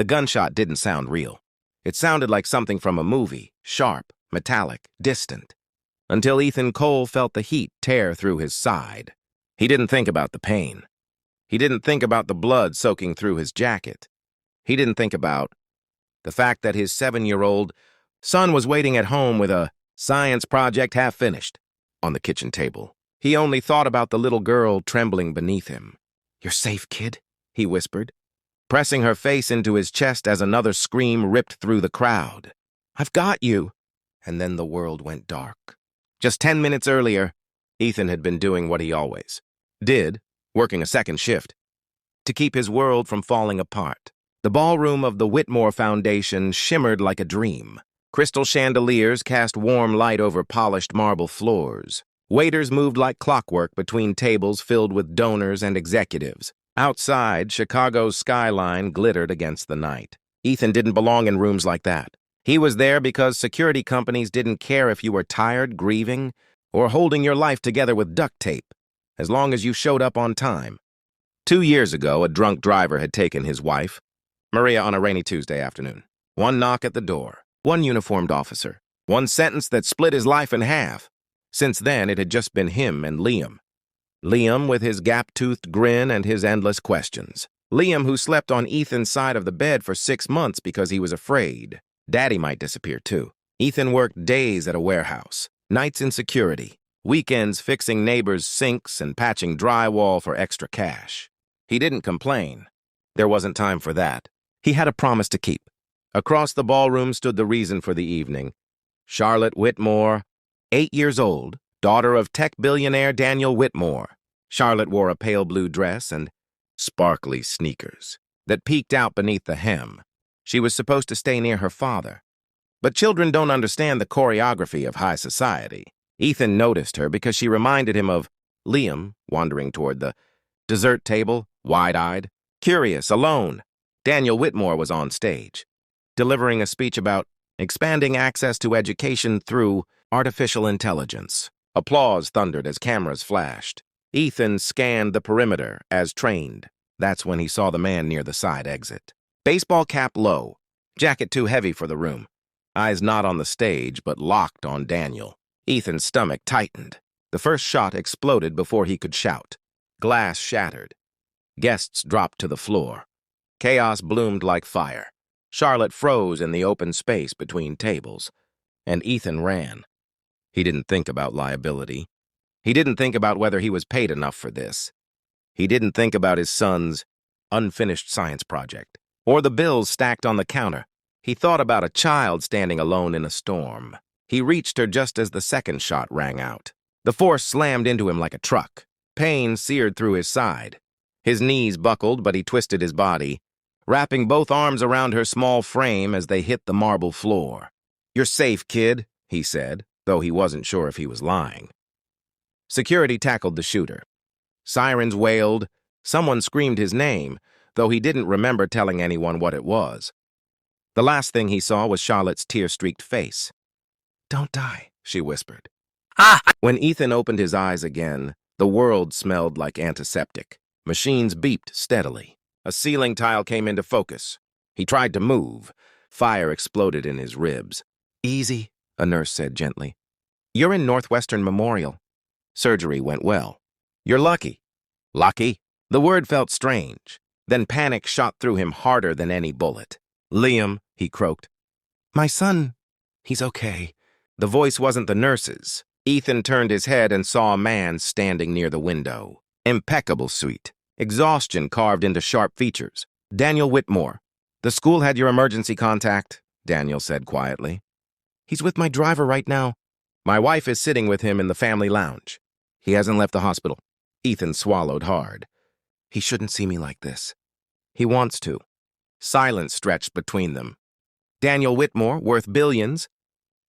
The gunshot didn't sound real. It sounded like something from a movie, sharp, metallic, distant, until Ethan Cole felt the heat tear through his side. He didn't think about the pain. He didn't think about the blood soaking through his jacket. He didn't think about the fact that his 7-year-old son was waiting at home with a science project half finished on the kitchen table. He only thought about the little girl trembling beneath him. "You're safe, kid," he whispered, pressing her face into his chest as another scream ripped through the crowd. "I've got you." And then the world went dark. Just 10 minutes earlier, Ethan had been doing what he always did, working a second shift, to keep his world from falling apart. The ballroom of the Whitmore Foundation shimmered like a dream. Crystal chandeliers cast warm light over polished marble floors. Waiters moved like clockwork between tables filled with donors and executives. Outside, Chicago's skyline glittered against the night. Ethan didn't belong in rooms like that. He was there because security companies didn't care if you were tired, grieving, or holding your life together with duct tape, as long as you showed up on time. 2 years ago, a drunk driver had taken his wife, Maria, on a rainy Tuesday afternoon. One knock at the door, one uniformed officer, one sentence that split his life in half. Since then, it had just been him and Liam. Liam with his gap-toothed grin and his endless questions. Liam who slept on Ethan's side of the bed for 6 months because he was afraid Daddy might disappear too. Ethan worked days at a warehouse, nights in security, weekends fixing neighbors' sinks and patching drywall for extra cash. He didn't complain. There wasn't time for that. He had a promise to keep. Across the ballroom stood the reason for the evening. Charlotte Whitmore, 8 years old, daughter of tech billionaire Daniel Whitmore. Charlotte wore a pale blue dress and sparkly sneakers that peeked out beneath the hem. She was supposed to stay near her father. But children don't understand the choreography of high society. Ethan noticed her because she reminded him of Liam wandering toward the dessert table, wide-eyed, curious, alone. Daniel Whitmore was on stage, delivering a speech about expanding access to education through artificial intelligence. Applause thundered as cameras flashed. Ethan scanned the perimeter as trained. That's when he saw the man near the side exit. Baseball cap low, jacket too heavy for the room. Eyes not on the stage, but locked on Daniel. Ethan's stomach tightened. The first shot exploded before he could shout. Glass shattered. Guests dropped to the floor. Chaos bloomed like fire. Charlotte froze in the open space between tables, and Ethan ran. He didn't think about liability. He didn't think about whether he was paid enough for this. He didn't think about his son's unfinished science project, or the bills stacked on the counter. He thought about a child standing alone in a storm. He reached her just as the second shot rang out. The force slammed into him like a truck. Pain seared through his side. His knees buckled, but he twisted his body, wrapping both arms around her small frame as they hit the marble floor. "You're safe, kid," he said, though he wasn't sure if he was lying. Security tackled the shooter. Sirens wailed. Someone screamed his name, though he didn't remember telling anyone what it was. The last thing he saw was Charlotte's tear-streaked face. "Don't die," she whispered. When Ethan opened his eyes again, the world smelled like antiseptic. Machines beeped steadily. A ceiling tile came into focus. He tried to move. Fire exploded in his ribs. "Easy," a nurse said gently. "You're in Northwestern Memorial. Surgery went well. You're lucky." Lucky? The word felt strange. Then panic shot through him harder than any bullet. "Liam," he croaked. "My son, he's okay." The voice wasn't the nurse's. Ethan turned his head and saw a man standing near the window. Impeccable suit. Exhaustion carved into sharp features. "Daniel Whitmore. The school had your emergency contact," Daniel said quietly. "He's with my driver right now. My wife is sitting with him in the family lounge. He hasn't left the hospital." Ethan swallowed hard. "He shouldn't see me like this." "He wants to." Silence stretched between them. Daniel Whitmore, worth billions,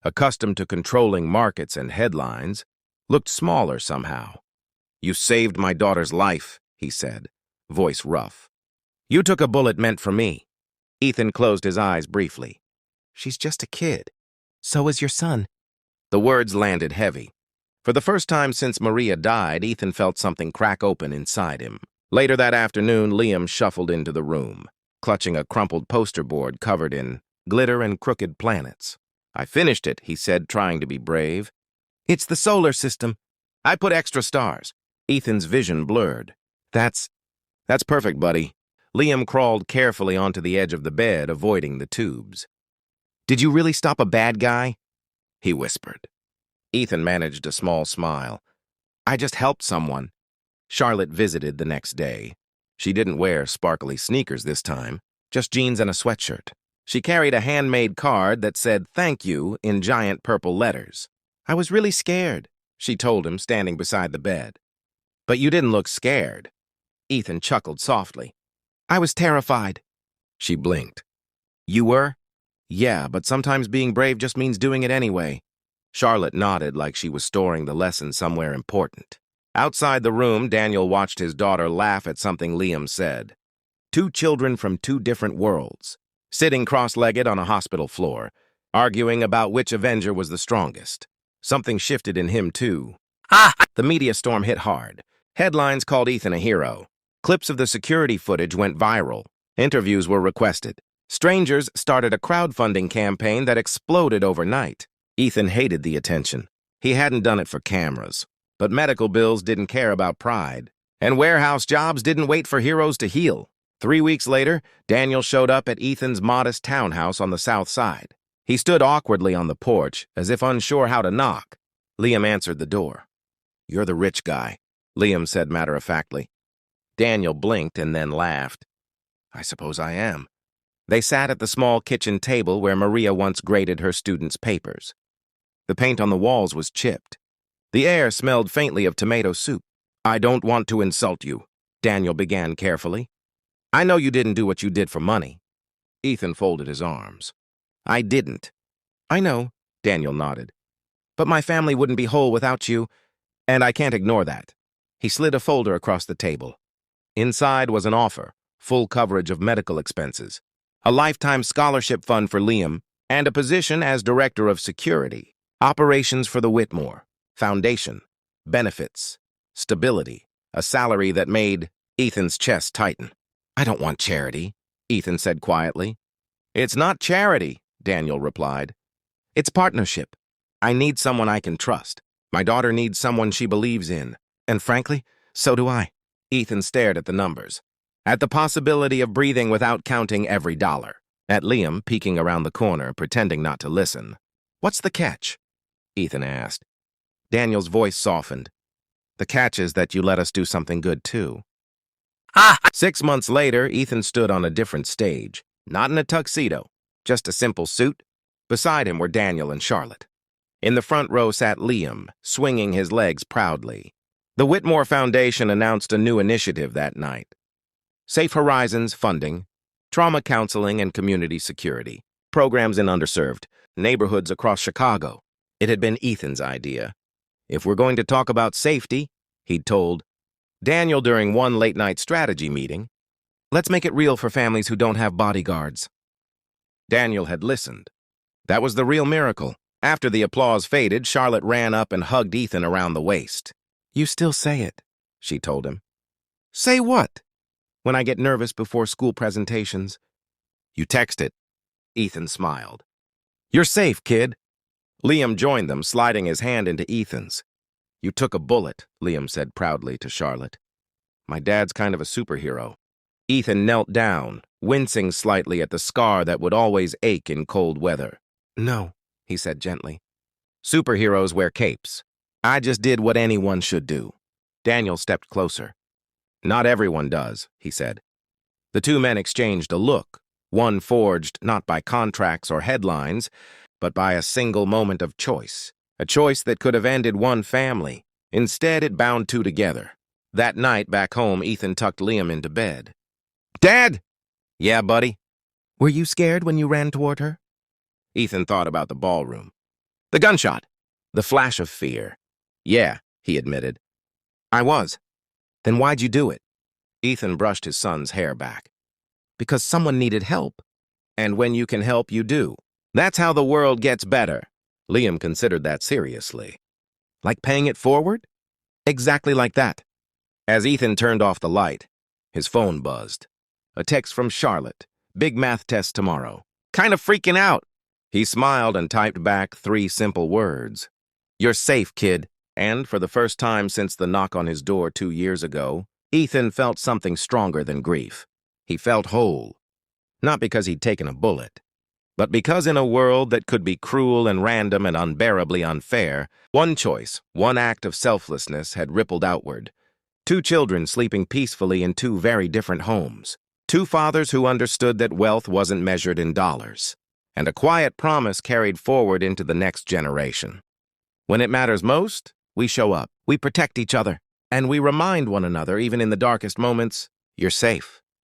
accustomed to controlling markets and headlines, looked smaller somehow. "You saved my daughter's life," he said, voice rough. "You took a bullet meant for me." Ethan closed his eyes briefly. "She's just a kid. So is your son." The words landed heavy. For the first time since Maria died, Ethan felt something crack open inside him. Later that afternoon, Liam shuffled into the room. clutching a crumpled poster board covered in glitter and crooked planets. "I finished it," he said, trying to be brave. "It's the solar system. I put extra stars." Ethan's vision blurred. That's perfect, buddy." Liam crawled carefully onto the edge of the bed, avoiding the tubes. "Did you really stop a bad guy?" he whispered. Ethan managed a small smile. "I just helped someone." Charlotte visited the next day. She didn't wear sparkly sneakers this time, just jeans and a sweatshirt. She carried a handmade card that said "Thank you" in giant purple letters. "I was really scared," she told him, standing beside the bed. "But you didn't look scared." Ethan chuckled softly. "I was terrified." She blinked. "You were?" "Yeah, but sometimes being brave just means doing it anyway." Charlotte nodded like she was storing the lesson somewhere important. Outside the room, Daniel watched his daughter laugh at something Liam said. Two children from two different worlds, sitting cross-legged on a hospital floor, arguing about which Avenger was the strongest. Something shifted in him, too. The media storm hit hard. Headlines called Ethan a hero. Clips of the security footage went viral. Interviews were requested. Strangers started a crowdfunding campaign that exploded overnight. Ethan hated the attention. He hadn't done it for cameras. But medical bills didn't care about pride. And warehouse jobs didn't wait for heroes to heal. 3 weeks later, Daniel showed up at Ethan's modest townhouse on the south side. He stood awkwardly on the porch, as if unsure how to knock. Liam answered the door. "You're the rich guy," Liam said matter-of-factly. Daniel blinked and then laughed. "I suppose I am." They sat at the small kitchen table where Maria once graded her students' papers. The paint on the walls was chipped. The air smelled faintly of tomato soup. "I don't want to insult you," Daniel began carefully. "I know you didn't do what you did for money." Ethan folded his arms. "I didn't." "I know," Daniel nodded. "But my family wouldn't be whole without you, and I can't ignore that." He slid a folder across the table. Inside was an offer, full coverage of medical expenses, a lifetime scholarship fund for Liam, and a position as director of security, operations for the Whitmore, foundation, benefits, stability, a salary that made Ethan's chest tighten. "I don't want charity," Ethan said quietly. "It's not charity," Daniel replied. "It's partnership. I need someone I can trust. My daughter needs someone she believes in. And frankly, so do I." Ethan stared at the numbers, at the possibility of breathing without counting every dollar, at Liam peeking around the corner, pretending not to listen. "What's the catch?" Ethan asked. Daniel's voice softened. "The catch is that you let us do something good, too." 6 months later, Ethan stood on a different stage, not in a tuxedo, just a simple suit. Beside him were Daniel and Charlotte. In the front row sat Liam, swinging his legs proudly. The Whitmore Foundation announced a new initiative that night. Safe Horizons funding, trauma counseling and community security, programs in underserved neighborhoods across Chicago. It had been Ethan's idea. "If we're going to talk about safety," he'd told Daniel during one late-night strategy meeting, "let's make it real for families who don't have bodyguards." Daniel had listened. That was the real miracle. After the applause faded, Charlotte ran up and hugged Ethan around the waist. "You still say it," she told him. "Say what?" "When I get nervous before school presentations." "You text it." Ethan smiled. "You're safe, kid." Liam joined them, sliding his hand into Ethan's. "You took a bullet," Liam said proudly to Charlotte. "My dad's kind of a superhero." Ethan knelt down, wincing slightly at the scar that would always ache in cold weather. "No," he said gently. "Superheroes wear capes. I just did what anyone should do." Daniel stepped closer. "Not everyone does," he said. The two men exchanged a look, one forged not by contracts or headlines, but by a single moment of choice, a choice that could have ended one family. Instead, it bound two together. That night, back home, Ethan tucked Liam into bed. "Dad!" "Yeah, buddy?" "Were you scared when you ran toward her?" Ethan thought about the ballroom. The gunshot. The flash of fear. "Yeah," he admitted. "I was." "Then why'd you do it?" Ethan brushed his son's hair back. "Because someone needed help. And when you can help, you do. That's how the world gets better." Liam considered that seriously. "Like paying it forward?" "Exactly like that." As Ethan turned off the light, his phone buzzed. A text from Charlotte, Big math test tomorrow. Kind of freaking out. He smiled and typed back 3 simple words. You're safe, kid. And for the first time since the knock on his door 2 years ago, Ethan felt something stronger than grief. He felt whole. Not because he'd taken a bullet, but because in a world that could be cruel and random and unbearably unfair, one choice, one act of selflessness had rippled outward. 2 children sleeping peacefully in 2 very different homes. 2 fathers who understood that wealth wasn't measured in dollars. And a quiet promise carried forward into the next generation. When it matters most, we show up, we protect each other, and we remind one another, even in the darkest moments, you're safe.